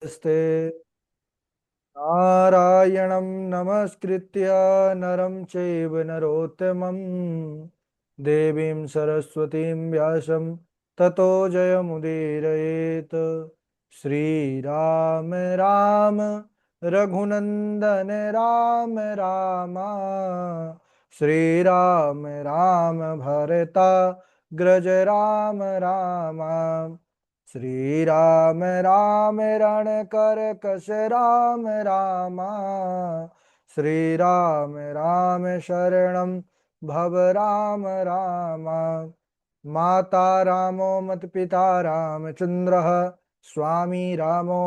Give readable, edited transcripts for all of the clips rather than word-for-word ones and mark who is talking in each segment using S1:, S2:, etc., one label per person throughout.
S1: नमस्ते नारायणं नमस्कृत्य नरं चैव नरोत्तमं देवीं सरस्वतीं व्यासं ततो जयमुदीरयेत्। श्रीराम राम रघुनंदन राम राम श्रीराम राम भरता ग्रज राम राम श्रीराम राम रण कर कस राम राम श्रीराम राम शरणं भव राम राम माता रामो मत पिता रामचंद्रः स्वामी रामो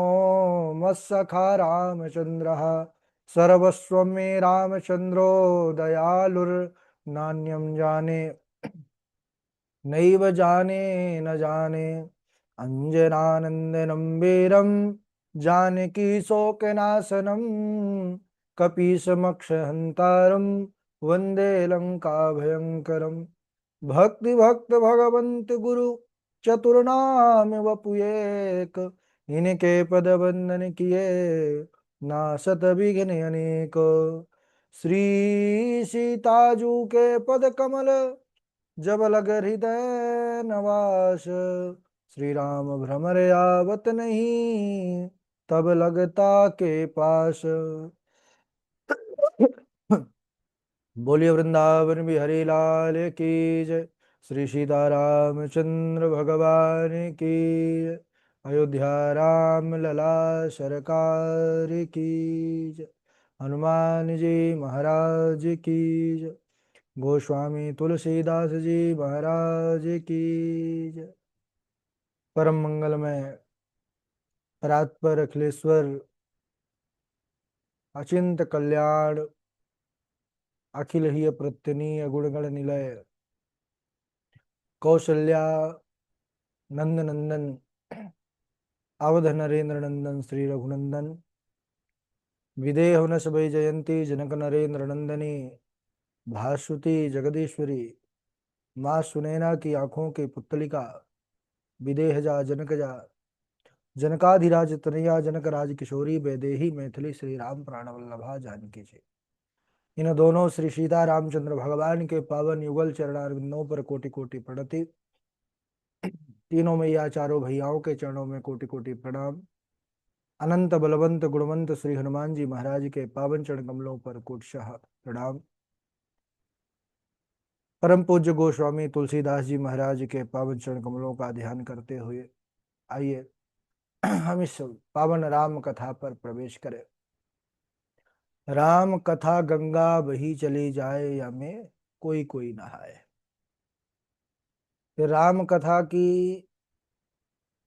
S1: मत्सखा रामचंद्रः सर्वस्वं मे रामचंद्रो दयालुर्नान्यं जाने नैव जाने न जाने अंजनानंदनं वीरं जानकी शोकनाशनं कपीशमक्षहन्तारं वन्दे लंकाभयंकरम्। भक्ति भक्त भगवंत गुरु चतुर्नाम वपुएक इनके पद वंदन किए नासत विघ्न अनेक। श्री सीताजू के पद कमल जब लग हृदय नवास श्री राम भ्रमर आवत नहीं तब लगता के पास। बोलिए वृंदावन बिहारी लाल की जय। श्री सीतारामचंद्र भगवान की जय। अयोध्या राम लला सरकार की जय। हनुमान जी महाराज की जय। गोस्वामी तुलसीदास जी महाराज की जय। परम मंगलमय परात्पर अखिलेश्वर अचिंत कल्याण अखिल ही प्रत्यनीय गुणगण निलय कौशल्या नंद नंदन अवध नरेंद्र नंदन श्री रघुनंदन विदेह नस भई जयंती जनक नरेंद्र नंदनी भास्वती जगदीश्वरी माँ सुनैना की आंखों की पुतलिका विदेह जा जनक जा जनकाधिराज तनया जनक राज किशोरी वैदेही मैथिली श्री राम प्राण वल्लभा जानकी जी। इन दोनों श्री सीता रामचंद्र भगवान के पावन युगल चरणारविंदों पर कोटि कोटि प्रणति। तीनों मैया चारों भैयाओं के चरणों में कोटि कोटि प्रणाम। अनंत बलवंत गुणवंत श्री हनुमान जी महाराज के पावन चरण कमलों पर कोटशः प्रणाम। परम पूज्य गोस्वामी तुलसीदास जी महाराज के पावन चरण कमलों का ध्यान करते हुए आइए हम इस पावन राम कथा पर प्रवेश करें। राम कथा गंगा बही चली जाए या में कोई कोई नहाए। ये राम कथा की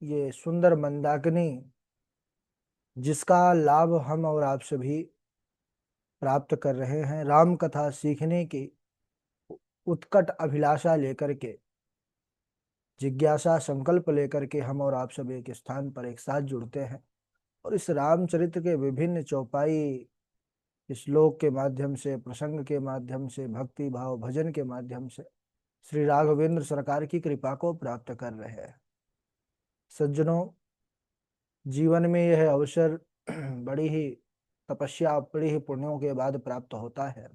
S1: ये सुंदर मंदाकिनी जिसका लाभ हम और आप सभी प्राप्त कर रहे हैं, राम कथा सीखने की उत्कट अभिलाषा लेकर के, जिज्ञासा संकल्प लेकर के हम और आप सब एक स्थान पर एक साथ जुड़ते हैं और इस रामचरित्र के विभिन्न चौपाई श्लोक के माध्यम से, प्रसंग के माध्यम से, भक्ति भाव भजन के माध्यम से श्री राघवेंद्र सरकार की कृपा को प्राप्त कर रहे हैं। सज्जनों, जीवन में यह अवसर बड़ी ही तपस्या, बड़ी ही पुण्यों के बाद प्राप्त होता है।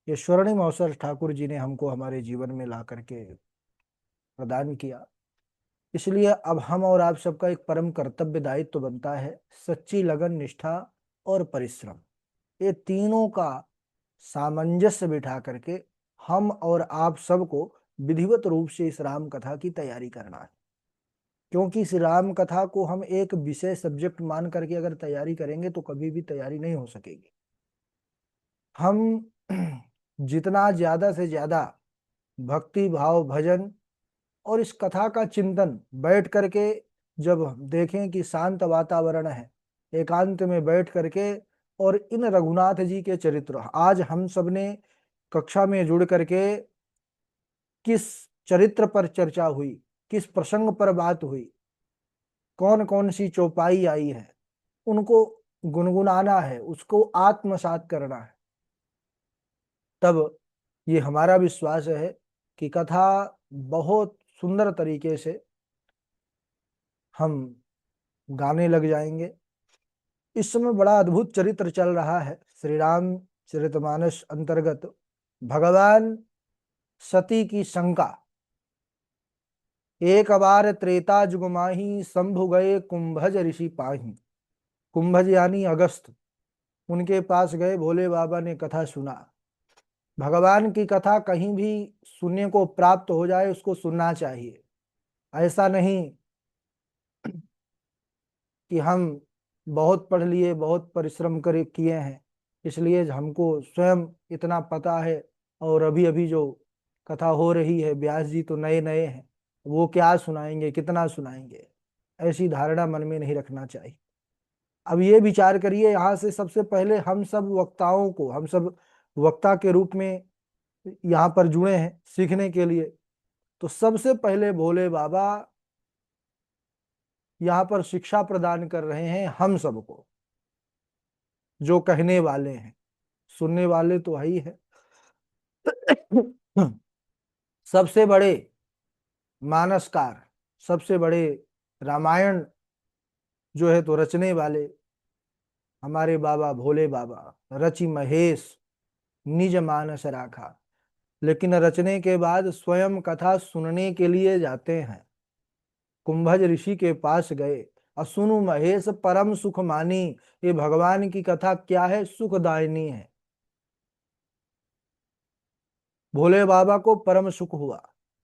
S1: ये स्वर्णिम अवसर ठाकुर जी ने हमको हमारे जीवन में ला करके प्रदान किया। इसलिए अब हम और आप सबका एक परम कर्तव्य दायित्व बनता है, सच्ची लगन, निष्ठा और परिश्रम, ये तीनों का सामंजस्य बिठा करके हम और आप सबको विधिवत रूप से इस राम कथा की तैयारी करना है। क्योंकि इस राम कथा को हम एक विषय सब्जेक्ट मान करके अगर तैयारी करेंगे तो कभी भी तैयारी नहीं हो सकेगी। हम जितना ज्यादा से ज्यादा भक्ति भाव भजन और इस कथा का चिंतन बैठ करके जब देखें कि शांत वातावरण है, एकांत में बैठ करके और इन रघुनाथ जी के चरित्र, आज हम सब ने कक्षा में जुड़ करके किस चरित्र पर चर्चा हुई, किस प्रसंग पर बात हुई, कौन कौन सी चौपाई आई है, उनको गुनगुनाना है, उसको आत्मसात करना है। तब ये हमारा विश्वास है कि कथा बहुत सुंदर तरीके से हम गाने लग जाएंगे। इस समय बड़ा अद्भुत चरित्र चल रहा है श्री राम चरितमानस अंतर्गत। भगवान सती की शंका। एक बार त्रेता जुग माही, शंभु गए कुंभज ऋषि पाही। कुंभज यानी अगस्त, उनके पास गए, भोले बाबा ने कथा सुना। भगवान की कथा कहीं भी सुनने को प्राप्त हो जाए उसको सुनना चाहिए। ऐसा नहीं कि हम बहुत पढ़ लिए, बहुत परिश्रम करे किए हैं, इसलिए हमको स्वयं इतना पता है, और अभी अभी जो कथा हो रही है, व्यास जी तो नए नए हैं, वो क्या सुनाएंगे, कितना सुनाएंगे, ऐसी धारणा मन में नहीं रखना चाहिए। अब ये विचार करिए, यहाँ से सबसे पहले हम सब वक्ताओं को, हम सब वक्ता के रूप में यहाँ पर जुड़े हैं सीखने के लिए, तो सबसे पहले भोले बाबा यहाँ पर शिक्षा प्रदान कर रहे हैं हम सबको, जो कहने वाले हैं। सुनने वाले तो है ही है। सबसे बड़े मानसकार, सबसे बड़े रामायण जो है तो रचने वाले हमारे बाबा भोले बाबा, रचि महेश निज मानस राखा। लेकिन रचने के बाद स्वयं कथा सुनने के लिए जाते हैं। कुंभज ऋषि के पास गए, और सुनु महेश परम सुख मानी। ये भगवान की कथा क्या है, सुखदायिनी है। भोले बाबा को परम सुख हुआ।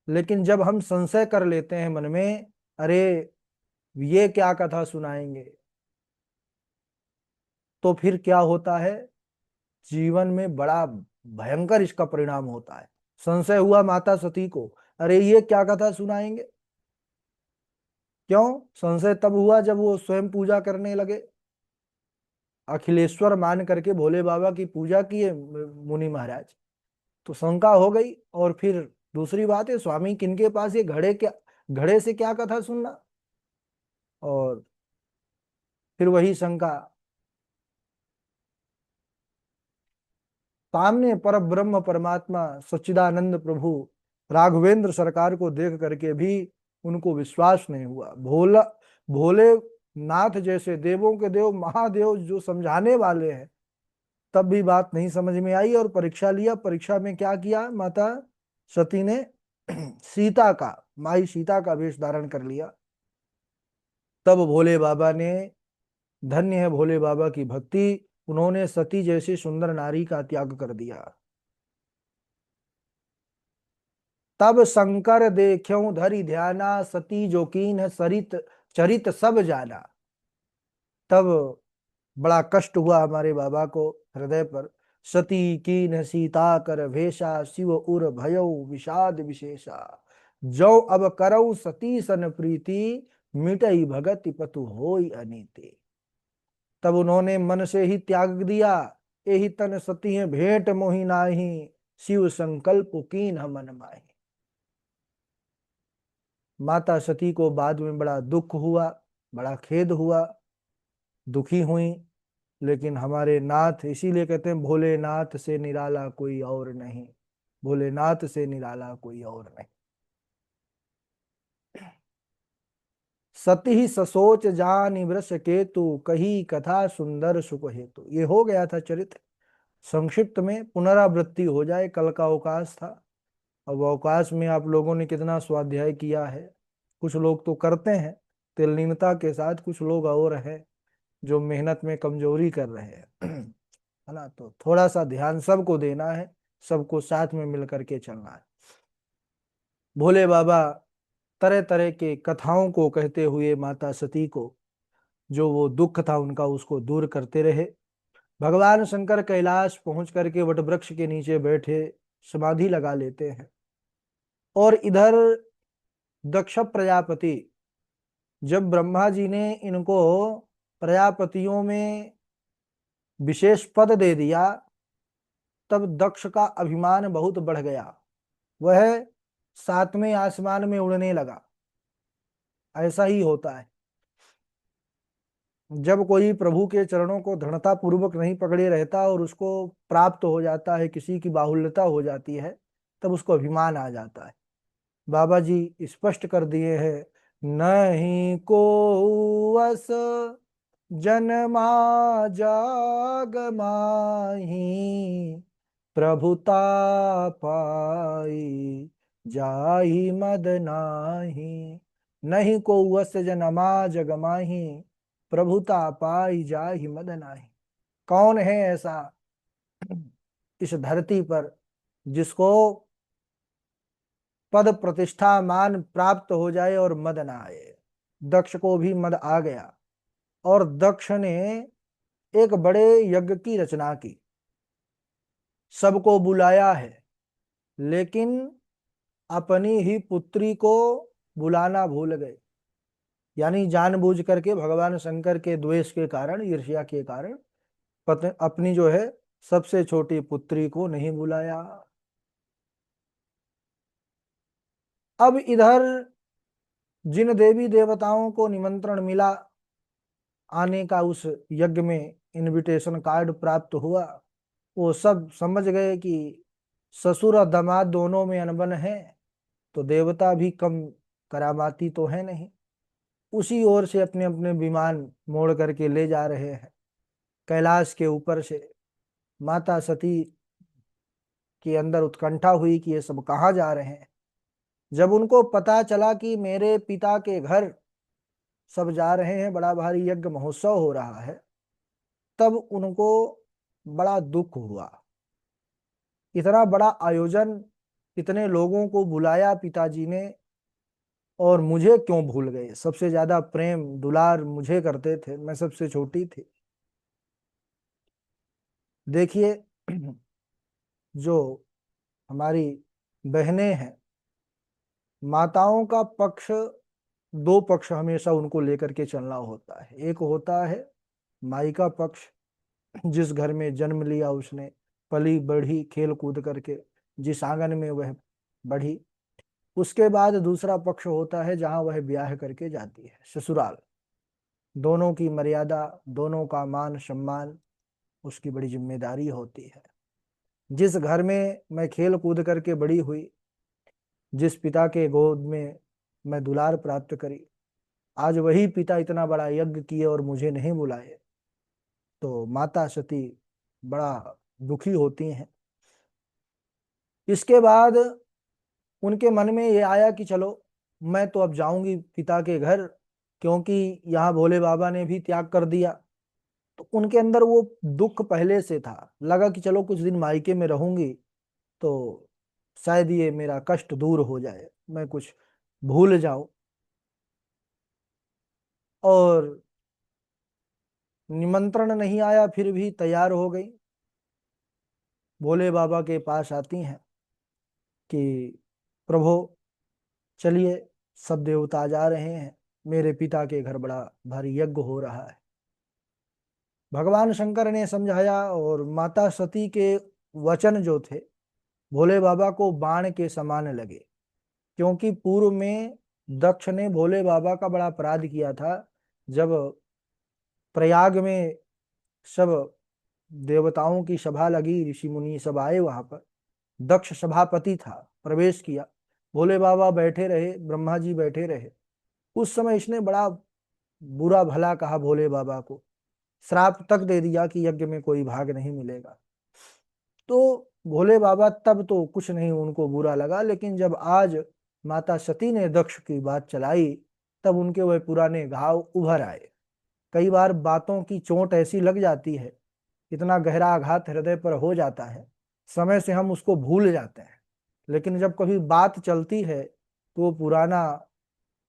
S1: लेकिन जब हम संशय कर लेते हैं मन में, अरे ये क्या कथा सुनाएंगे, तो फिर क्या होता है, जीवन में बड़ा भयंकर इसका परिणाम होता है। संशय हुआ माता सती को, अरे ये क्या कथा सुनाएंगे। क्यों संशय तब हुआ जब वो स्वयं पूजा करने लगे, अखिलेश्वर मान करके भोले बाबा की पूजा किए मुनि महाराज, तो शंका हो गई। और फिर दूसरी बात है, स्वामी किनके पास ये घड़े, क्या घड़े से क्या कथा सुनना। और फिर वही शंका, सामने पर ब्रह्म परमात्मा सच्चिदानंद प्रभु राघवेंद्र सरकार को देख करके भी उनको विश्वास नहीं हुआ। भोला भोले नाथ जैसे देवों के देव महादेव जो समझाने वाले हैं, तब भी बात नहीं समझ में आई, और परीक्षा लिया। परीक्षा में क्या किया, माता सती ने सीता का, माई सीता का वेश धारण कर लिया। तब भोले बाबा ने, धन्य है भोले बाबा की भक्ति, उन्होंने सती जैसी सुंदर नारी का त्याग कर दिया। तब शंकर देख्यो धरि ध्याना, सती जो कीन सरित चरित सब जाना। तब बड़ा कष्ट हुआ हमारे बाबा को हृदय पर। सती कीन सीता कर भेषा, शिव उर भयो विषाद विशेषा। जो अब करऊ सती सन प्रीति, मिटई भगति पतु होई अनीति। तब उन्होंने मन से ही त्याग दिया, यही तन सती भेंट मोहि नाही, शिव संकल्प कीन मन माही। माता सती को बाद में बड़ा दुख हुआ, बड़ा खेद हुआ, दुखी हुई। लेकिन हमारे नाथ, इसीलिए कहते हैं भोलेनाथ से निराला कोई और नहीं, भोलेनाथ से निराला कोई और नहीं। सती ससोच जानि वृष केतु, कही कथा सुंदर सुख हेतु। ये हो गया था चरित्र। संक्षिप्त में पुनरावृत्ति हो जाए, कल का अवकाश था। अब अवकाश में आप लोगों ने कितना स्वाध्याय किया है। कुछ लोग तो करते हैं तिलनीनता के साथ, कुछ लोग और हैं जो मेहनत में कमजोरी कर रहे हैं, है ना। तो थोड़ा सा ध्यान सबको देना है, सबको साथ में मिल करके चलना है। भोले बाबा तरह तरह के कथाओं को कहते हुए माता सती को, जो वो दुख था उनका, उसको दूर करते रहे। भगवान शंकर कैलाश पहुंच करके वट वृक्ष के नीचे बैठे समाधि लगा लेते हैं। और इधर दक्ष प्रजापति, जब ब्रह्मा जी ने इनको प्रजापतियों में विशेष पद दे दिया, तब दक्ष का अभिमान बहुत बढ़ गया। वह सातवें आसमान में उड़ने लगा। ऐसा ही होता है, जब कोई प्रभु के चरणों को दृढ़ता पूर्वक नहीं पकड़े रहता और उसको प्राप्त हो जाता है, किसी की बाहुल्यता हो जाती है, तब उसको अभिमान आ जाता है। बाबा जी स्पष्ट कर दिए हैं, नहीं को वस जन्मा जाग माही प्रभुता पाई जाहि मद नाही। नहीं को वस जनमा जग माही प्रभुता पाई जाहि मद नाही। कौन है ऐसा इस धरती पर जिसको पद प्रतिष्ठा मान प्राप्त हो जाए और मद ना आए। दक्ष को भी मद आ गया और दक्ष ने एक बड़े यज्ञ की रचना की, सबको बुलाया है, लेकिन अपनी ही पुत्री को बुलाना भूल गए। यानी जानबूझ करके भगवान शंकर के द्वेष के कारण, ईर्ष्या के कारण अपनी जो है सबसे छोटी पुत्री को नहीं बुलाया। अब इधर जिन देवी देवताओं को निमंत्रण मिला आने का, उस यज्ञ में इनविटेशन कार्ड प्राप्त हुआ, वो सब समझ गए कि ससुर और दामाद दोनों में अनबन है, तो देवता भी कम करामाती तो है नहीं। उसी ओर से अपने अपने विमान मोड़ करके ले जा रहे हैं। कैलाश के ऊपर से माता सती के अंदर उत्कंठा हुई कि ये सब कहाँ जा रहे हैं। जब उनको पता चला कि मेरे पिता के घर सब जा रहे हैं, बड़ा भारी यज्ञ महोत्सव हो रहा है, तब उनको बड़ा दुख हुआ। इतना बड़ा आयोजन, इतने लोगों को बुलाया पिताजी ने, और मुझे क्यों भूल गए। सबसे ज्यादा प्रेम दुलार मुझे करते थे, मैं सबसे छोटी थी। देखिए जो हमारी बहनें हैं, माताओं का पक्ष, दो पक्ष हमेशा उनको लेकर के चलना होता है। एक होता है माई का पक्ष, जिस घर में जन्म लिया उसने, पली बढ़ी खेल कूद करके जिस आंगन में वह बढ़ी। उसके बाद दूसरा पक्ष होता है जहां वह ब्याह करके जाती है, ससुराल। दोनों की मर्यादा, दोनों का मान सम्मान उसकी बड़ी जिम्मेदारी होती है। जिस घर में मैं खेल कूद करके बड़ी हुई, जिस पिता के गोद में मैं दुलार प्राप्त करी, आज वही पिता इतना बड़ा यज्ञ किए और मुझे नहीं बुलाए, तो माता सती बड़ा दुखी होती हैं। इसके बाद उनके मन में ये आया कि चलो मैं तो अब जाऊंगी पिता के घर, क्योंकि यहाँ भोले बाबा ने भी त्याग कर दिया। तो उनके अंदर वो दुख पहले से था। लगा कि चलो कुछ दिन मायके में रहूंगी तो शायद ये मेरा कष्ट दूर हो जाए, मैं कुछ भूल जाऊं। और निमंत्रण नहीं आया फिर भी तैयार हो गई, भोले बाबा के पास आती हैं कि प्रभु चलिए, सब देवता जा रहे हैं, मेरे पिता के घर बड़ा भारी यज्ञ हो रहा है। भगवान शंकर ने समझाया और माता सती के वचन जो थे भोले बाबा को बाण के समान लगे। क्योंकि पूर्व में दक्ष ने भोले बाबा का बड़ा अपराध किया था। जब प्रयाग में सब देवताओं की सभा लगी, ऋषि मुनि सब आए वहां पर, दक्ष सभापति था, प्रवेश किया, भोले बाबा बैठे रहे, ब्रह्मा जी बैठे रहे। उस समय इसने बड़ा बुरा भला कहा भोले बाबा को, श्राप तक दे दिया कि यज्ञ में कोई भाग नहीं मिलेगा। तो भोले बाबा तब तो कुछ नहीं उनको बुरा लगा, लेकिन जब आज माता सती ने दक्ष की बात चलाई, तब उनके वह पुराने घाव उभर आए। कई बार बातों की चोट ऐसी लग जाती है, इतना गहरा आघात हृदय पर हो जाता है, समय से हम उसको भूल जाते हैं, लेकिन जब कभी बात चलती है तो वो पुराना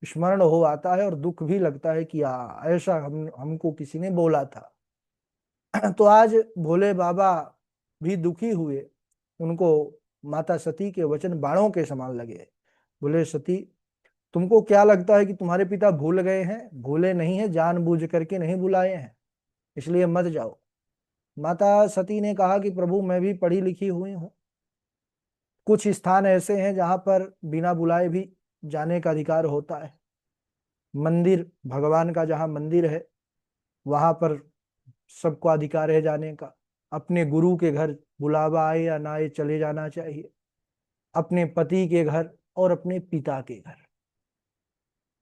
S1: स्मरण हो आता है और दुख भी लगता है कि ऐसा हमको किसी ने बोला था। तो आज भोले बाबा भी दुखी हुए, उनको माता सती के वचन बाणों के समान लगे। बोले सती, तुमको क्या लगता है कि तुम्हारे पिता भूल गए हैं? भूले नहीं है, जानबूझ करके नहीं बुलाए हैं, इसलिए मत जाओ। माता सती ने कहा कि प्रभु मैं भी पढ़ी लिखी हुई हूँ, कुछ स्थान ऐसे हैं जहां पर बिना बुलाए भी जाने का अधिकार होता है। मंदिर, भगवान का जहां मंदिर है वहां पर सबको अधिकार है जाने का। अपने गुरु के घर बुलावा आए या ना आए चले जाना चाहिए। अपने पति के घर और अपने पिता के घर।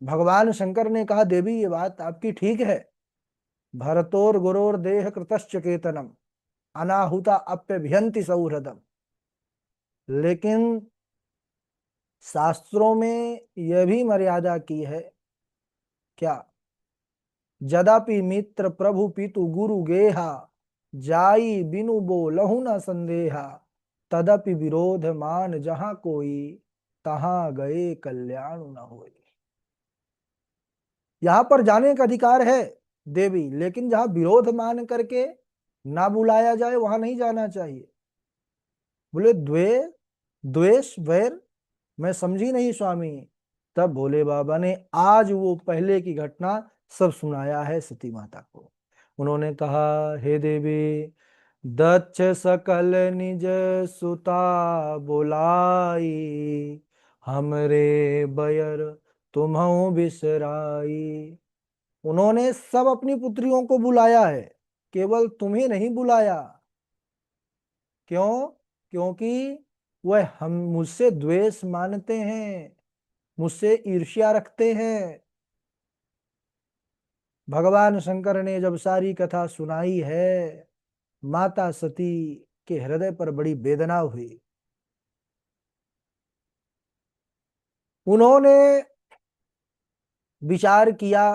S1: भगवान शंकर ने कहा देवी ये बात आपकी ठीक है, भरतोर गुरोर देह कृतश्च केतनम अनाहुता अप्यभियंति सौहृदम। लेकिन शास्त्रों में यह भी मर्यादा की है, क्या? जदापि मित्र प्रभु पितु गुरु गेहा, जाई बिनु बोलहु न संदेहा, तदपि विरोध मान जहां कोई, तहां गए कल्याण न होई। यहां पर जाने का अधिकार है देवी, लेकिन जहां विरोध मान करके ना बुलाया जाए वहां नहीं जाना चाहिए। बोले द्वेष वैर, मैं समझी नहीं स्वामी। तब भोले बाबा ने आज वो पहले की घटना सब सुनाया है सती माता को। उन्होंने कहा, हे देवी, दक्ष सकल निज सुता बोलाई, हमरे बयर तुम्हु बिसराई। उन्होंने सब अपनी पुत्रियों को बुलाया है, केवल तुम्हें नहीं बुलाया। क्यों? क्योंकि वह हम मुझसे द्वेष मानते हैं, मुझसे ईर्ष्या रखते हैं। भगवान शंकर ने जब सारी कथा सुनाई है, माता सती के हृदय पर बड़ी वेदना हुई। उन्होंने विचार किया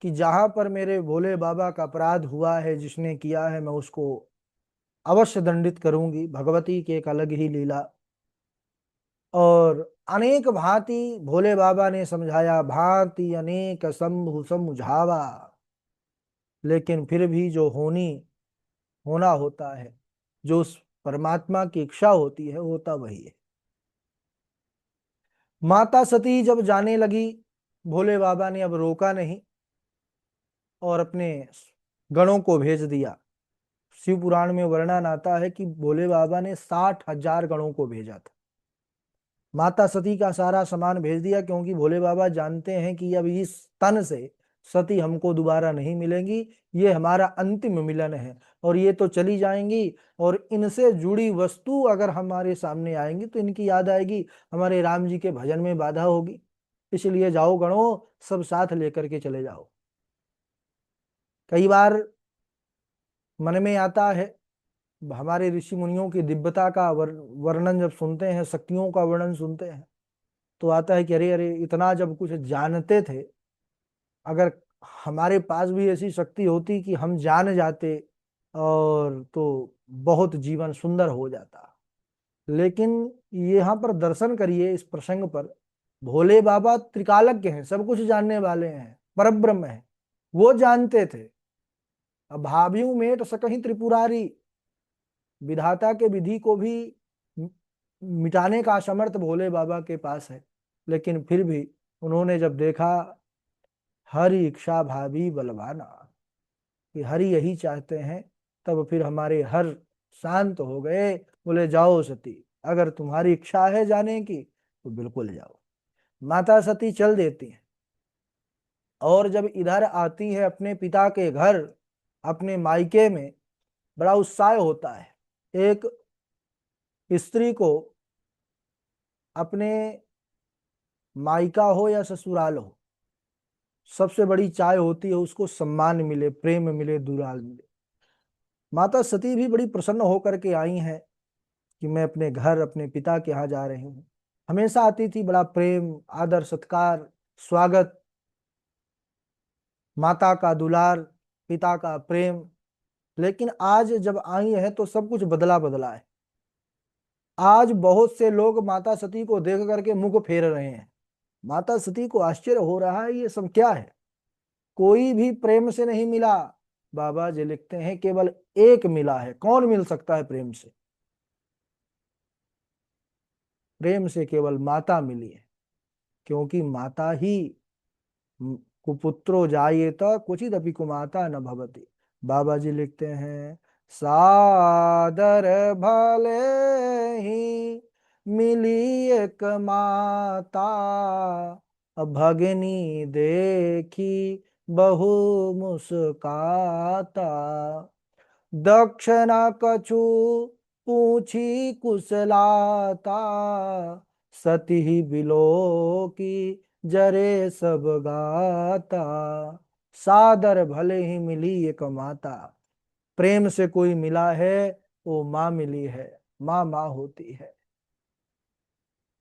S1: कि जहां पर मेरे भोले बाबा का अपराध हुआ है, जिसने किया है, मैं उसको अवश्य दंडित करूंगी। भगवती की एक अलग ही लीला। और अनेक भांति भोले बाबा ने समझाया, भांति अनेक शंभु समझावा। लेकिन फिर भी जो होना होता है, जो उस परमात्मा की इच्छा होती है, होता वही है। माता सती जब जाने लगी, भोले बाबा ने अब रोका नहीं और अपने गणों को भेज दिया। शिव पुराण में वर्णन आता है कि भोले बाबा ने 60,000 गणों को भेजा था। माता सती का सारा सामान भेज दिया, क्योंकि भोले बाबा जानते हैं कि अब इस तन से सती हमको दोबारा नहीं मिलेंगी, ये हमारा अंतिम मिलन है और ये तो चली जाएंगी। और इनसे जुड़ी वस्तु अगर हमारे सामने आएंगी तो इनकी याद आएगी, हमारे राम जी के भजन में बाधा होगी। इसलिए जाओ गणों, सब साथ लेकर के चले जाओ। कई बार मन में आता है, हमारे ऋषि मुनियों की दिव्यता का वर्णन जब सुनते हैं, शक्तियों का वर्णन सुनते हैं, तो आता है कि अरे अरे, इतना जब कुछ जानते थे, अगर हमारे पास भी ऐसी शक्ति होती कि हम जान जाते, और तो बहुत जीवन सुंदर हो जाता। लेकिन यहाँ पर दर्शन करिए, इस प्रसंग पर भोले बाबा त्रिकालज्ञ हैं, सब कुछ जानने वाले हैं, परब्रह्म हैं। वो जानते थे, अभाव्यू मेट सकहीं त्रिपुरारी, विधाता के विधि को भी मिटाने का समर्थ भोले बाबा के पास है। लेकिन फिर भी उन्होंने जब देखा, हरि इच्छा भाभी बलवाना, कि हरि यही चाहते हैं, तब फिर हमारे हर शांत हो गए। बोले, जाओ सती, अगर तुम्हारी इच्छा है जाने की तो बिल्कुल जाओ। माता सती चल देती हैं। और जब इधर आती है अपने पिता के घर, अपने मायके में, बड़ा उत्साह होता है। एक स्त्री को अपने मायका हो या ससुराल हो, सबसे बड़ी चाह होती है उसको सम्मान मिले, प्रेम मिले, दुलार मिले। माता सती भी बड़ी प्रसन्न होकर के आई हैं कि मैं अपने घर, अपने पिता के यहाँ जा रही हूँ। हमेशा आती थी, बड़ा प्रेम, आदर, सत्कार, स्वागत, माता का दुलार, पिता का प्रेम। लेकिन आज जब आई है तो सब कुछ बदला बदला है। आज बहुत से लोग माता सती को देख करके मुंह फेर रहे हैं। माता सती को आश्चर्य हो रहा है, ये सब क्या है, कोई भी प्रेम से नहीं मिला। बाबा जी लिखते हैं, केवल एक मिला है। कौन मिल सकता है प्रेम से? प्रेम से केवल माता मिली है, क्योंकि माता ही कुपुत्रो जायेत क्वचिदपि कुमाता न भवति। बाबा जी लिखते हैं, सादर भले ही मिली एक माता, भगनी देखी बहु मुस्काता, दक्षिणा कछु पूछी कुशलाता, सती बिलो की जरे सब गाता, सादर भले ही मिली एक माता। प्रेम से कोई मिला है, वो माँ मिली है। माँ माँ होती है।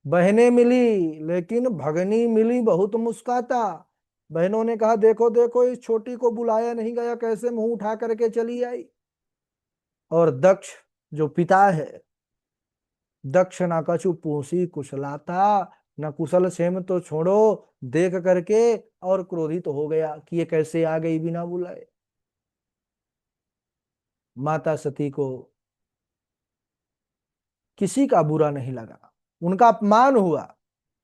S1: बहनें मिली, लेकिन भगनी मिली बहुत मुस्काता। बहनों ने कहा, देखो देखो, इस छोटी को बुलाया नहीं गया, कैसे मुंह उठा करके चली आई। और दक्ष जो पिता है, दक्ष ना कछु पूसी कुशलाता, न कुशल क्षेम तो छोड़ो, देख करके और क्रोधित हो गया कि ये कैसे आ गई बिना बुलाए। माता सती को किसी का बुरा नहीं लगा, उनका अपमान हुआ।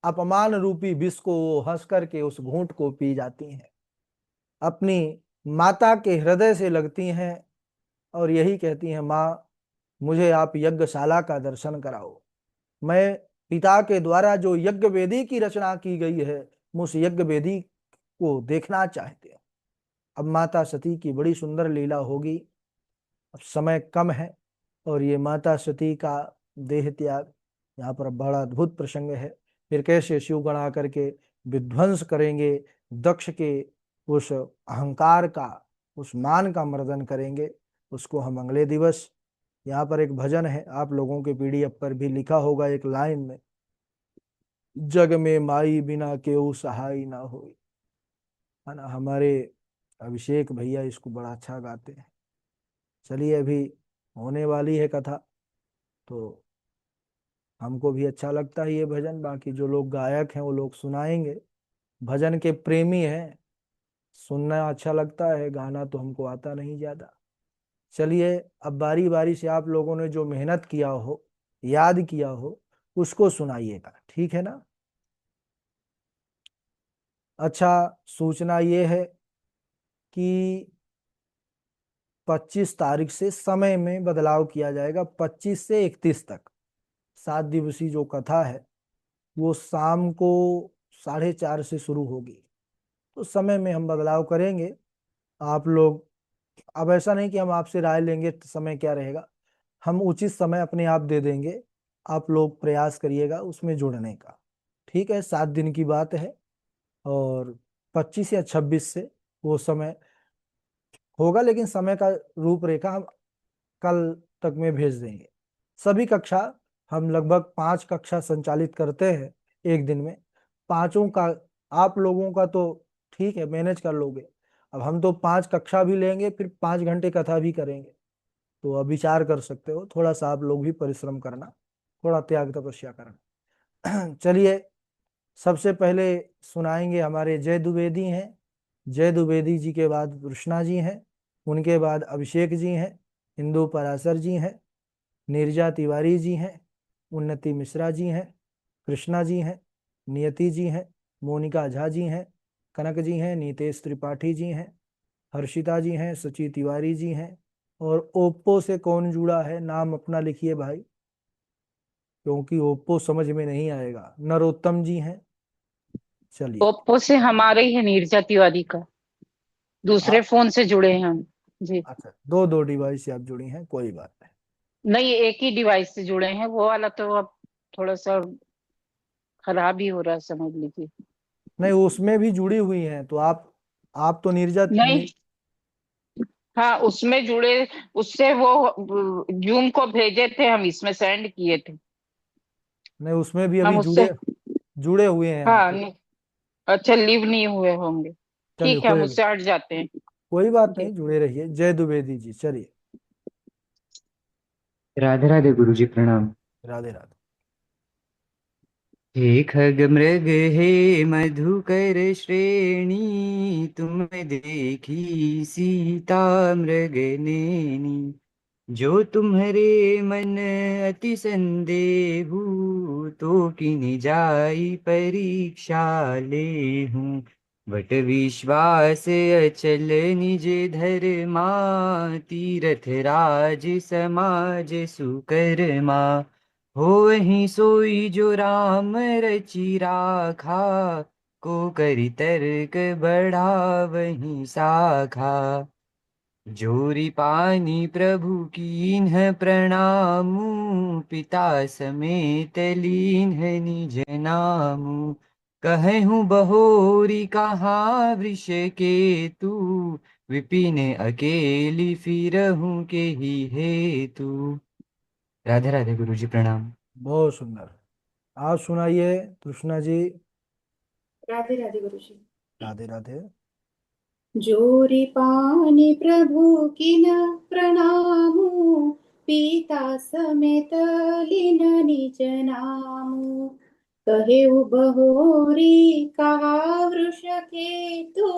S1: अपमान रूपी विष को वो हंस करके उस घूंट को पी जाती हैं, अपनी माता के हृदय से लगती हैं और यही कहती हैं, माँ मुझे आप यज्ञशाला का दर्शन कराओ। मैं पिता के द्वारा जो यज्ञ वेदी की रचना की गई है, मैं उस यज्ञ वेदी को देखना चाहते हैं। अब माता सती की बड़ी सुंदर लीला होगी। अब समय कम है और ये माता सती का देह त्याग यहाँ पर बड़ा अद्भुत प्रसंग है। फिर कैसे शिवगण आकर के विध्वंस करेंगे, दक्ष के उस अहंकार का, उस मान का मर्दन करेंगे, उसको हम अगले दिवस। यहाँ पर एक भजन है, आप लोगों के पीडीएफ पर भी लिखा होगा एक लाइन में, जग में माई बिना केहू सहाय ना होई, है ना। हमारे अभिषेक भैया इसको बड़ा अच्छा गाते हैं। चलिए, अभी होने वाली है कथा, तो हमको भी अच्छा लगता है ये भजन। बाकी जो लोग गायक हैं वो लोग सुनाएंगे, भजन के प्रेमी हैं, सुनना अच्छा लगता है, गाना तो हमको आता नहीं ज्यादा। चलिए, अब बारी बारी से आप लोगों ने जो मेहनत किया हो, याद किया हो, उसको सुनाइएगा, ठीक है ना। अच्छा, सूचना ये है कि 25 तारीख से समय में बदलाव किया जाएगा, 25 से 31 तक 7 दिवसीय जो कथा है वो शाम को 4:30 से शुरू होगी। तो समय में हम बदलाव करेंगे। आप लोग, अब ऐसा नहीं कि हम आपसे राय लेंगे तो समय क्या रहेगा, हम उचित समय अपने आप दे देंगे। आप लोग प्रयास करिएगा उसमें जुड़ने का, ठीक है। 7 दिन की बात है और 25 या 26 से वो समय होगा, लेकिन समय का रूपरेखा हम कल तक में भेज देंगे। सभी कक्षा, हम लगभग 5 कक्षा संचालित करते हैं एक दिन में, पांचों का आप लोगों का तो ठीक है, मैनेज कर लोगे। अब हम तो 5 कक्षा भी लेंगे, फिर 5 घंटे कथा भी करेंगे। तो अब विचार कर सकते हो, थोड़ा सा आप लोग भी परिश्रम करना, थोड़ा त्याग तपस्या करना। चलिए, सबसे पहले सुनाएंगे हमारे जय द्विवेदी हैं। जय द्विवेदी जी के बाद कृष्णा जी हैं, उनके बाद अभिषेक जी हैं, इंदु पराशर जी हैं, नीरजा तिवारी जी हैं, उन्नति मिश्रा जी हैं, कृष्णा जी हैं, नियति जी हैं, मोनिका झा जी हैं, कनक जी हैं, नीतेश त्रिपाठी जी हैं, हर्षिता जी हैं, सची तिवारी जी हैं। और ओप्पो से कौन जुड़ा है, नाम अपना लिखिए भाई, क्योंकि ओप्पो समझ में नहीं आएगा। नरोत्तम जी हैं। चलिए,
S2: ओप्पो से हमारे ही है, नीरजा तिवारी का। दूसरे
S1: आप,
S2: फोन से जुड़े हैं हम। जी।
S1: अच्छा, दो दो डिवाइस से आप जुड़ी हैं, कोई बात नहीं।
S2: नहीं, एक ही डिवाइस से जुड़े हैं, वो वाला तो अब थोड़ा सा खराब ही हो रहा है, समझ लीजिए।
S1: नहीं, उसमें भी जुड़ी हुई हैं तो आप तो
S2: नहीं। हाँ, उसमें जुड़े। उससे वो जूम को भेजे थे, हम इसमें सेंड किए थे।
S1: नहीं, उसमें भी अभी
S2: हम उससे।
S1: जुड़े जुड़े हुए हैं
S2: हाँ,
S1: आप।
S2: नहीं। अच्छा, लीव नहीं हुए होंगे।
S1: चलिए,
S2: ठीक है, हम उससे हट जाते हैं।
S1: कोई बात
S2: जी।
S1: नहीं, जुड़े रहिए। जय द्विवेदी जी, चलिए।
S3: राधे राधे गुरुजी प्रणाम।
S1: राधे राधे।
S3: हे खग मृग हे मधुकर श्रेणी, तुम देखी सीता मृग नेनी। जो तुम्हारे मन अति संदेहु, तो किनि जाई परीक्षा लेहूं। बट विश्वास अचल निज धर्मा, तीरथ राज समाज सुकर्मा। होहि सोई जो राम रचि राखा, को करि तर्क बढ़ावहि साखा। जोरी पानी प्रभु कीन्ह प्रणामु, पिता समेत लीन्ह निज नामु। कहूँ बहोरी कहा वृष के तू, विपिन अकेली फिरहूँ के ही हेतु। राधे राधे गुरु जी, प्रणाम।
S1: बहुत सुंदर। आप सुनाइए कृष्णा जी।
S4: राधे राधे गुरु जी।
S1: राधे राधे।
S4: जोरी पानी प्रभु की न प्रणामु, पीता समेत लीन निज नामु। कहे बहोरी कहा वृष केतु,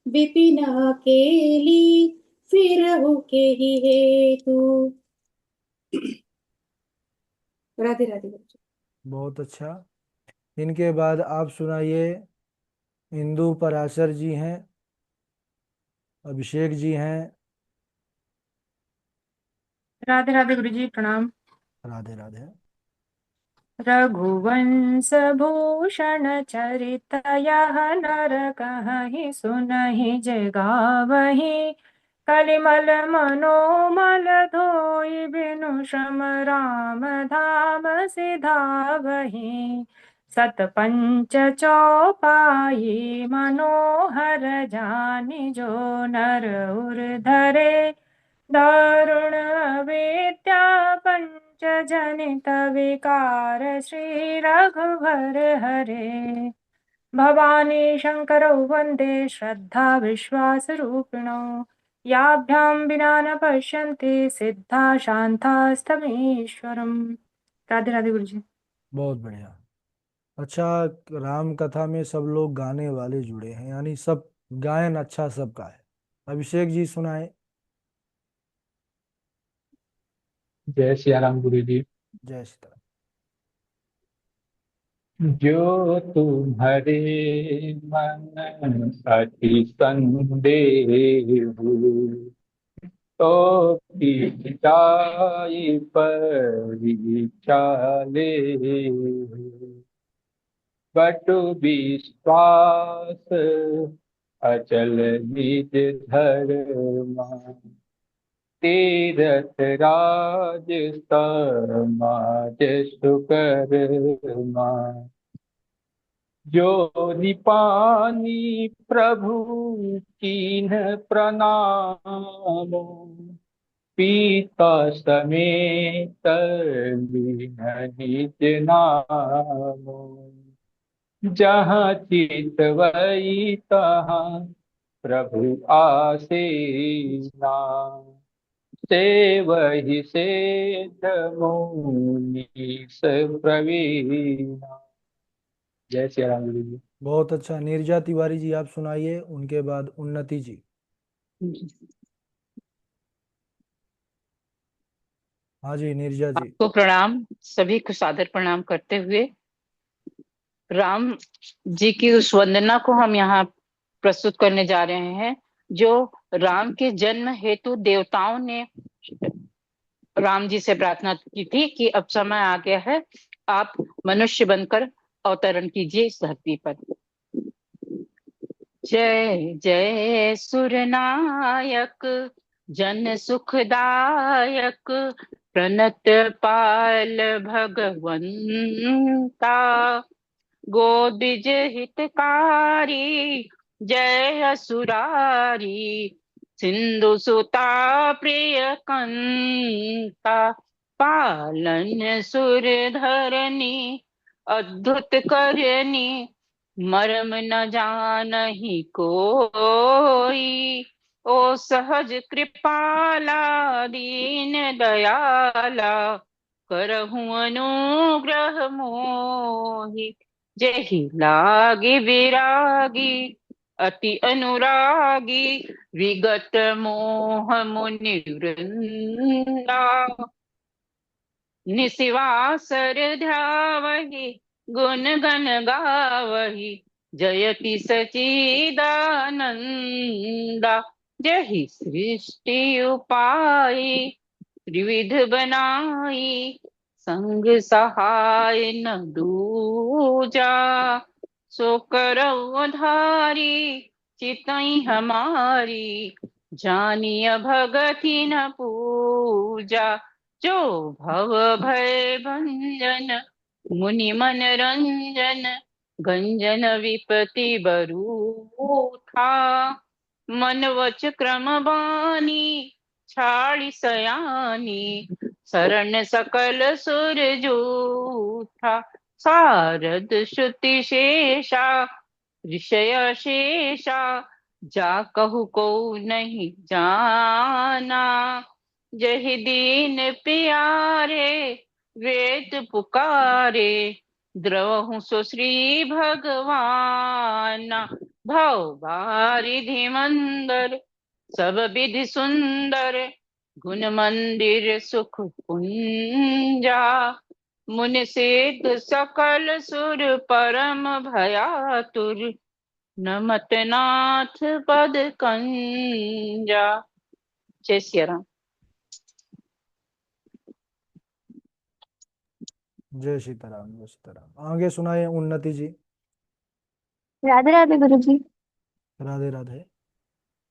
S4: विपिन केली फिरहु के ही हेतु। राधे राधे गुरु जी।
S1: बहुत अच्छा। इनके बाद आप सुनाइए। इंदु पराशर जी हैं, अभिषेक जी हैं।
S5: राधे राधे गुरु जी, प्रणाम।
S1: राधे राधे।
S5: रघुवंश भूषण चरित यह नर कहीं सुनहि जय गावहीं। कलिमल मनोमल धोई बिनु श्रम राम धाम सिधावहीं। सतपंच चौपाई मनोहर जानि जो नर उर धरे। दारुण विद्या पंच जनित विकार श्री रघुवर हरे। भवानी शंकरौ वन्दे श्रद्धा विश्वास रूपिणौ। याभ्यां विना न पश्यन्ति सिद्धा शान्तास्तमीश्वरम्। राधे राधे गुरु जी।
S1: बहुत बढ़िया। अच्छा, राम कथा में सब लोग गाने वाले जुड़े हैं, यानी सब गायन अच्छा सबका है। अभिषेक जी सुनाए।
S6: जय सिया राम गुरु जी।
S1: जय सीता।
S6: जो तुम्हारे मन अति संदेह, तो जाई परीक्षा ले। बट विश्वास अचल निज धर्मा, तीरथ राज समाज सुकर्मा। जो निपानी प्रभु कीन प्रणाम, पीता समेत लीन निज नाम। जहाँ चित वही तहाँ प्रभु आसीना, सेवहि सेठ मुनीस प्रवीणा। जय श्री राम गुरु जी।
S1: बहुत अच्छा। नीरजा तिवारी जी आप सुनाइए, उनके बाद उन्नति जी। हाँ जी, नीरजा जी।
S2: आपको प्रणाम, सभी को सादर प्रणाम करते हुए राम जी की उस वंदना को हम यहाँ प्रस्तुत करने जा रहे हैं, जो राम के जन्म हेतु देवताओं ने राम जी से प्रार्थना की थी कि अब समय आ गया है, आप मनुष्य बनकर अवतरण कीजिए इस धरती पर। जय जय सुरनायक जन सुखदायक, प्रणत पाल भगवंता। गोदिज हितकारी जय असुरारी, सिंधु सुता प्रिय कंता। पालन सुर धरनी अद्भुत करनी, मर्म न जानहि कोई। ओ सहज कृपाला दीन दयाला, करहु अनुग्रह मोहि। जेहि लागी विरागी अति अनुरागी, विगत मोह मुनि वृंदा। निशिवासर ध्यावहि गुण गण गावहि, जयति सचिदानंदा। जहि सृष्टि उपाय त्रिविध बनाई, संग सहाय न दूजा। सो करौ धारी चितई हमारी, जानिय भगति न पूजा। जो भव भय भंजन मुनि मन रंजन, गंजन विपति बरू था, मन वच क्रम बानी छाड़ी सयानी, शरण सकल सुर जूठा, सारद श्रुति शेषा ऋषय शेषा, जा कहु को नहीं जाना, जहि दीन प्यारे वेद पुकारे, द्रवहु सुश्री भगवाना, भव बारिधि मंदर सब विधि सुंदर, गुण मंदिर सुख कुंजा, मुनि सिद्ध सकल सुर परम भयातुर, नमत नाथ पद कंजा। जय सिया राम।
S1: जय सीताराम, जय सीताराम। आगे सुनाए उन्नति जी।
S5: राधे राधे गुरु जी।
S1: राधे राधे।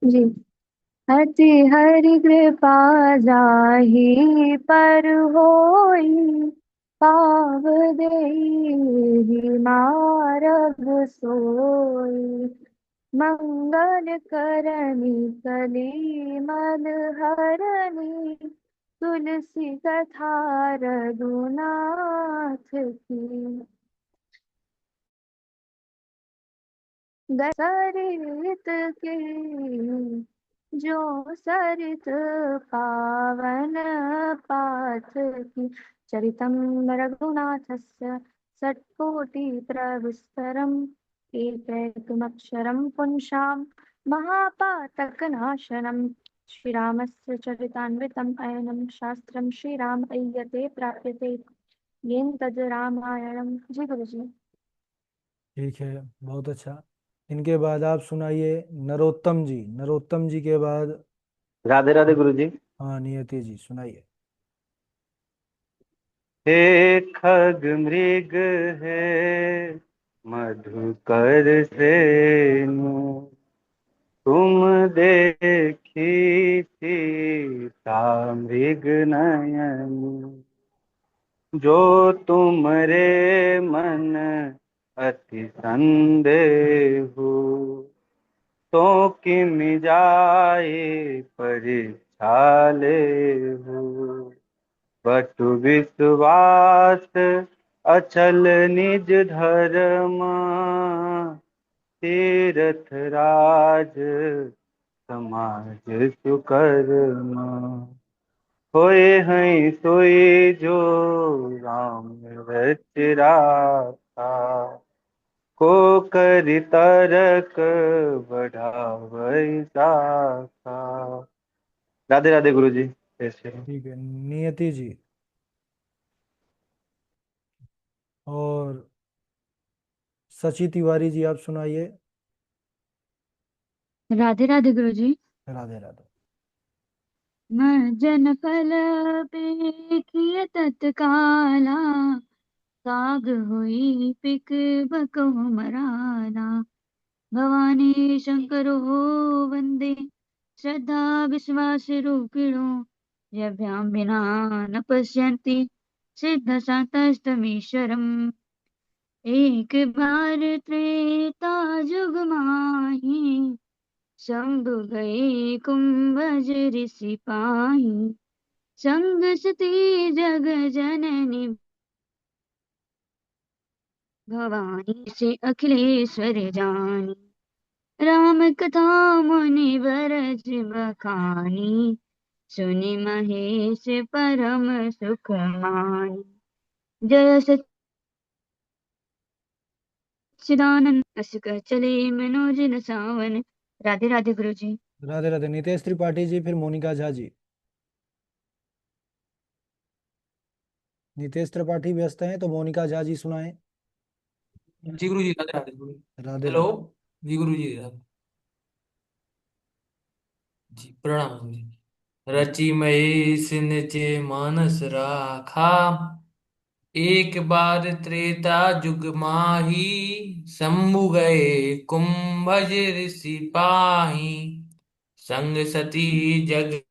S5: जी। अति हरि कृपा जाहि पर होई, पाव देहि मारग सोई, मंगल करनी कली मल हरनी, तुलसी कथा रघुनाथ की। सरित की जो सरित पावन पाथ की, चरितं रघुनाथस्य षट्कोटि प्रविस्तरम्, एकैकमक्षरं पुंसां महापातकनाशनम्, श्रीरामस्य चरितान्वितम् अयनं शास्त्रं, श्रीराम अय्यते प्राप्यते येन तद् रामायणम्। जी गुरु जी।
S1: ठीक है, बहुत अच्छा। इनके बाद आप सुनाइए नरोत्तम जी। नरोत्तम जी के बाद
S7: राधे राधे गुरु जी।
S1: हाँ, नियति जी सुनाइए।
S7: हे खग मृग है मधुकर सेनु, तुम देखी सीता मृग नयन, जो तुमरे मन अति संदेहु, तो किम जाए परीक्षा लेहु, बटु विश्वास अचल निज धर्मा, तीरथ राज समाज सुकर्मा, होए हैं सोई जो राम रच राखा, को करि तरक बढ़ावै साखा। राधे राधे गुरु जी। ऐसे
S1: ठीक है, नियति जी। और सची तिवारी जी आप सुनाइए।
S5: राधे राधे गुरु जी।
S1: राधे राधे।
S5: मर्जन फल पेखिय तत्काला, काग हुई पिक बकहु मराना, भवानी शंकरो वंदे, श्रद्धा विश्वास रूपिणो, यभ्याम विना न पश्यन्ति सिद्ध सातस्तमीश्वरम्, एक बार त्रेता जुग माही, शंभु गए कुंभज ऋषि पाही, संग सती जग जननी, भवानी से अखिलेश्वर जानी, राम कथा मुनि बरज बखानी, सुनि महेश परम सुख मानी, जय सच्चिदानंद अस कह चले मनोजन सावन। राधे राधे गुरु जी।
S1: राधे राधे। नितेश त्रिपाठी जी, फिर मोनिका झा जी। नितेश त्रिपाठी व्यस्त हैं तो मोनिका झा जी सुनाएं।
S8: जी गुरु जी। राधे राधे गुरु।
S1: राधे
S8: हेलो।
S1: राधे।
S8: जी गुरु जी। जी प्रणाम गुरु जी। रचि महेश निचे मानस राखा, एक बार त्रेता जुग माही, शंभु गए कुंभज ऋषि पाही, संग सती जग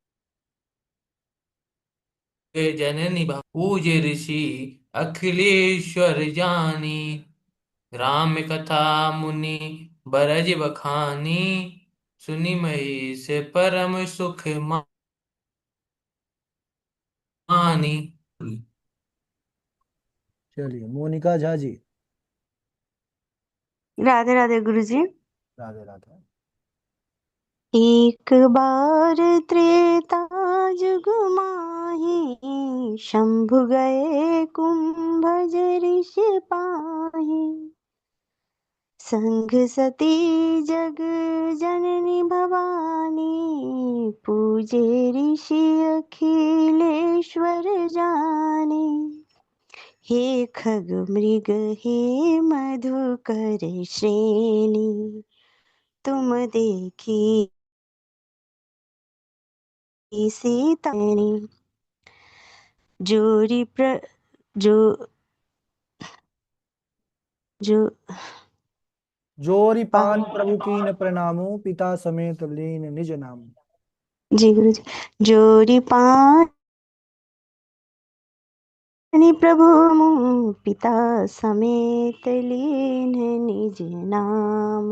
S8: जननी पूज्य ऋषि अखिलेश्वर जानी, राम कथा मुनि बरज बखानी, सुनि मही से परम सुख मानी।
S1: चलिए मोनिका झा जी।
S9: राधे राधे गुरु जी।
S1: राधे राधे।
S9: एक बार त्रेता जुग माही, शंभु गए कुंभज ऋषि पाही। संग सती जग जननी भवानी, पूजे ऋषि अखिलेश्वर जानी। हे खग मृग हे मधुकर श्रेणी, तुम देखी सीतानी। जोरी प्र जो जो
S1: जोरी
S9: पा
S1: पान प्रभु कीन प्रणामो, पिता समेत लीन निज नाम।
S9: जी गुरु जी। जोरी पानी प्रभु मुँह, पिता समेत लीन निज नाम।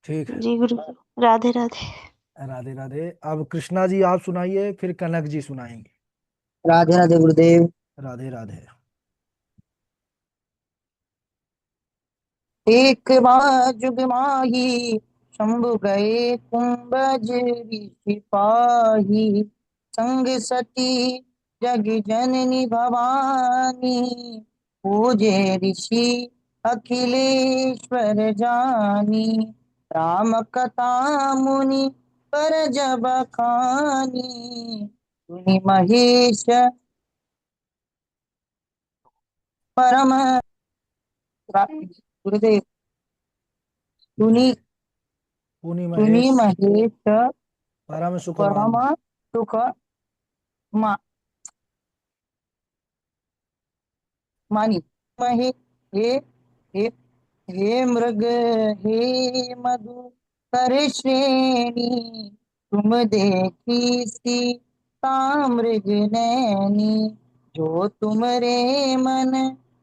S1: ठीक है।
S9: जी गुरु जी। राधे राधे।
S1: राधे राधे। अब कृष्णा जी आप सुनाइए, फिर कनक जी सुनाएंगे।
S10: राधे राधे गुरुदेव।
S1: राधे राधे।
S10: एक बार जुग माही, शंभु गए कुंभज ऋषि पाही। संग सती जग जननी भवानी, पूजे ऋषि अखिलेश्वर जानी। राम कथा मुनि पर जब खानी, सुनि महेश परम गुरुदेव। सुनि
S1: पुनि
S10: सुनि
S1: महेश
S10: महेश
S1: परम सुख
S10: परम
S1: मानी।
S10: सुख मा, मानी। महे हे हे हे मृग हे मधु कर श्रेणी, तुम देखी सीता मृग नैनी। जो तुमरे मन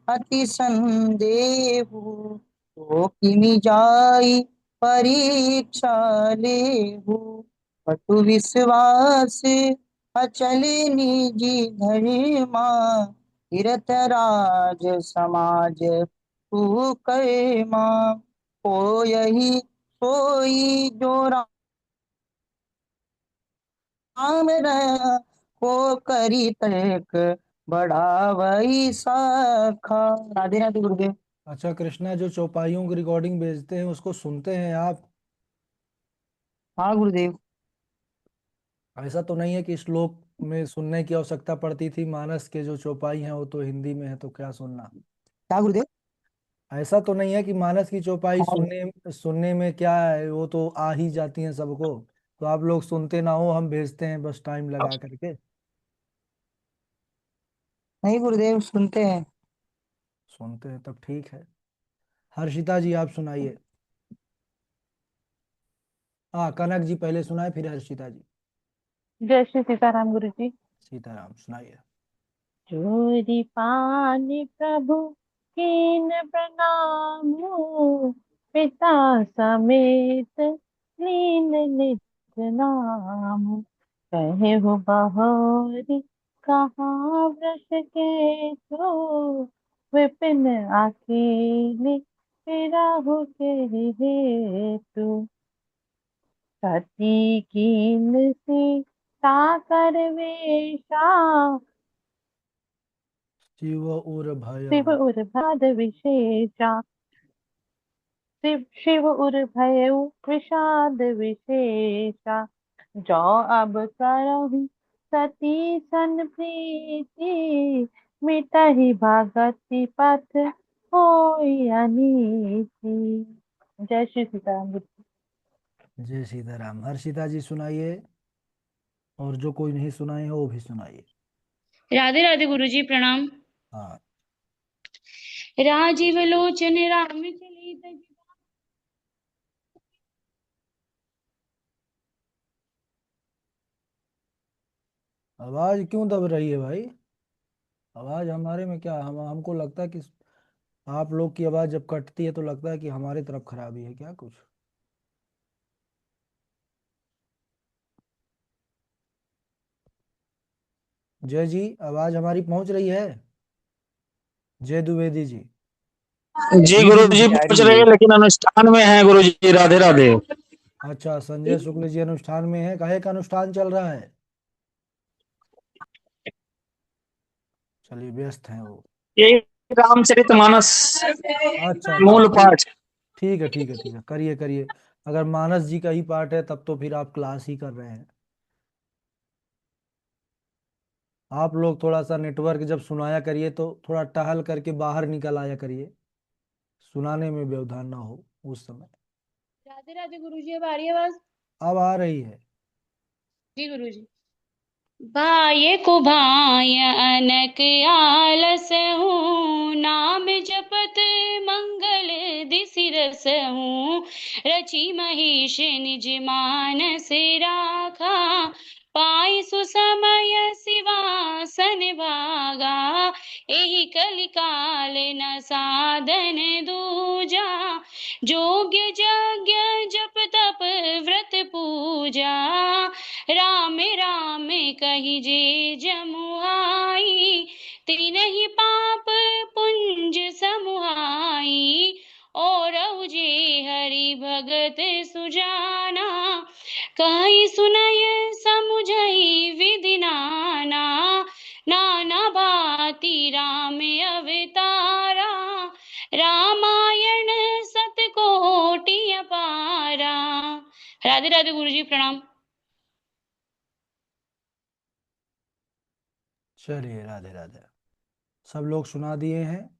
S10: अति संदेहु, तो किमि जाई परीक्षा लेहु। पटु विश्वास अचल निजी धर्मा, तीर्थराज समाज तू कर्मा। को यही सोई जो राम रहा, को करी तर्क बड़ा वही साखा। राधे राधे गुरुदेव।
S1: अच्छा कृष्णा, जो चौपाइयों की रिकॉर्डिंग भेजते हैं उसको सुनते हैं आप?
S10: हाँ गुरुदेव।
S1: ऐसा तो नहीं है कि श्लोक में सुनने की आवश्यकता पड़ती थी? मानस के जो चौपाई हैं वो तो हिंदी में है, तो क्या सुनना?
S10: क्या गुरुदेव?
S1: ऐसा तो नहीं है कि मानस की चौपाई
S10: हाँ
S1: सुनने सुनने में क्या है, वो तो आ ही जाती हैं सबको। तो आप लोग सुनते ना हो, हम भेजते हैं बस टाइम लगा करके।
S10: नहीं गुरुदेव, सुनते हैं।
S1: सुनते हैं तब ठीक है। हर्षिता जी आप सुनाइए। हाँ कनक जी पहले सुनाए, फिर हर्षिता जी।
S2: जय श्री सीताराम गुरु जी।
S1: सीताराम सुनाइए।
S2: जोरी पान प्रभु कीन प्रणामु, पिता समेत लीन निज नाम। कहे हो बहोरी कहाँ व्रत के तो, विपिन अकेली फिराहु के हेतु। सती कीन सी साकर वेशा,
S1: शिव उर भयउ।
S2: शिव उर भाद विशेषा। शिव उर भयउ विषाद विशेषा। जो अब करहु सती सन प्रीति, मिटहि भगति पथ होई अनीति। जय श्री सीताराम गुरु जी।
S1: जय सीताराम। हर्षिता जी सुनाइए, और जो कोई नहीं सुनाए हो वो भी सुनाइए।
S11: राधे राधे गुरुजी प्रणाम।
S1: हाँ।
S11: राजीव लोचन राम चली तजि,
S1: आवाज क्यों दब रही है भाई? आवाज हमारे में क्या, हम हमको लगता है कि आप लोग की आवाज जब कटती है तो लगता है कि हमारी तरफ खराबी है क्या कुछ। जय जी, आवाज हमारी पहुंच रही है? जय द्विवेदी जी।
S3: जी गुरु जी आ
S12: पहुंच
S3: रही
S12: रही
S3: है।
S12: है, लेकिन अनुष्ठान में है गुरु जी। राधे राधे।
S1: अच्छा, संजय शुक्ल जी अनुष्ठान में है, काहे का अनुष्ठान चल रहा है? चलिए, व्यस्त हैं वो।
S12: ये रामचरितमानस
S1: अच्छा अच्छा,
S12: मूल
S1: ठीक।
S12: पाठ।
S1: ठीक है ठीक है ठीक है, करिए करिए। अगर मानस जी का ही पार्ट है तब तो फिर आप क्लास ही कर रहे हैं। आप लोग थोड़ा सा नेटवर्क जब सुनाया करिए तो थोड़ा टहल करके बाहर निकल आया करिए, सुनाने में व्यवधान ना हो उस समय।
S11: राधे राधे गुरुजी, अब आ रही है आवाज?
S1: अब आ रही है।
S11: जी गुरुजी। भाय को भाय अनक आलस हूँ, नाम जपत मंगल दिसि रस हूँ। रचि महेश निज मानस राखा, पाई सुसमय सिवासन भागा। एहि कलिकाल न साधन दूजा, जोग्य यज्ञ जप तप व्रत पूजा। राम राम कहि जे जमुआई, तिनहि पाप पुंज समुहाई। और जे हरि भगत सुजाना, कहि सुनय समुझई विधि नाना। नाना भांति राम अवतारा, रामायण सतकोटि अपारा। राधे राधे गुरुजी, प्रणाम।
S1: चलिए, राधे राधे। सब लोग सुना दिए हैं।